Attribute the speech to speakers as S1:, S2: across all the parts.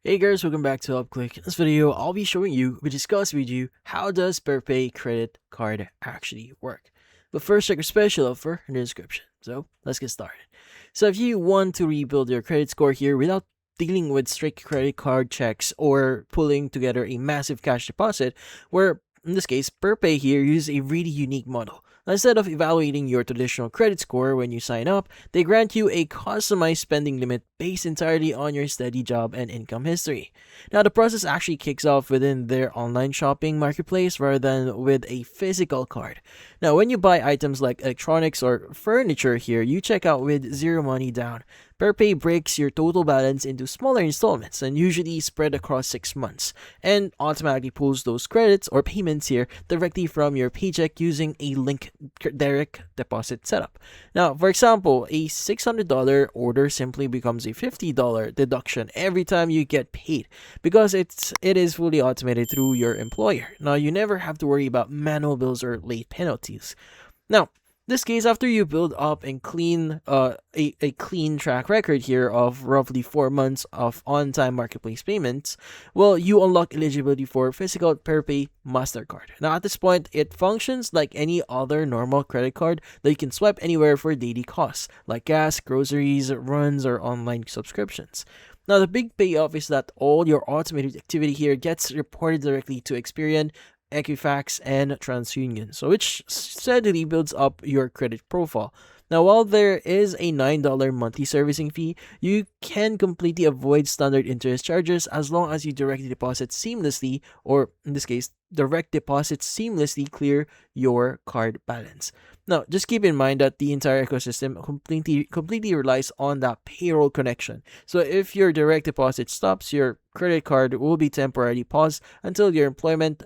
S1: Hey guys, welcome back to UpClick. In this video, I'll be showing you, discuss with you, how does Perpay credit card actually work. But first, check your special offer in the description. So, let's get started. So, if you want to rebuild your credit score here without dealing with strict credit card checks or pulling together a massive cash deposit, where in this case, Perpay here uses a really unique model. Instead of evaluating your traditional credit score when you sign up, they grant you a customized spending limit based entirely on your steady job and income history. Now, the process actually kicks off within their online shopping marketplace rather than with a physical card. Now, when you buy items like electronics or furniture here, you check out with zero money down. Perpay breaks your total balance into smaller installments and usually spread across 6 months, and automatically pulls those credits or payments here directly from your paycheck using a link direct deposit setup. Now, for example, a $600 order simply becomes a $50 deduction every time you get paid because it is fully automated through your employer. Now, you never have to worry about manual bills or late penalties. Now, this case, after you build up and clean a clean track record here of roughly 4 months of on-time marketplace payments, well, you unlock eligibility for physical Perpay Mastercard. Now, at this point, it functions like any other normal credit card that you can swipe anywhere for daily costs like gas, groceries, runs, or online subscriptions. Now, the big payoff is that all your automated activity here gets reported directly to Experian, Equifax, and TransUnion, so which steadily builds up your credit profile. Now, while there is a $9 monthly servicing fee, you can completely avoid standard interest charges as long as you directly deposit seamlessly, or in this case, direct deposit seamlessly clear your card balance. Now, just keep in mind that the entire ecosystem completely relies on that payroll connection. So if your direct deposit stops, your credit card will be temporarily paused until your employment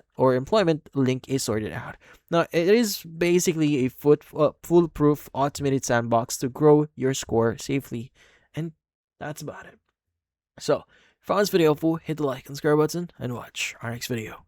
S1: link is sorted out. Now, it is basically a foolproof automated sandbox to grow your score safely. And that's about it. So, if you found this video helpful, hit the like and subscribe button and watch our next video.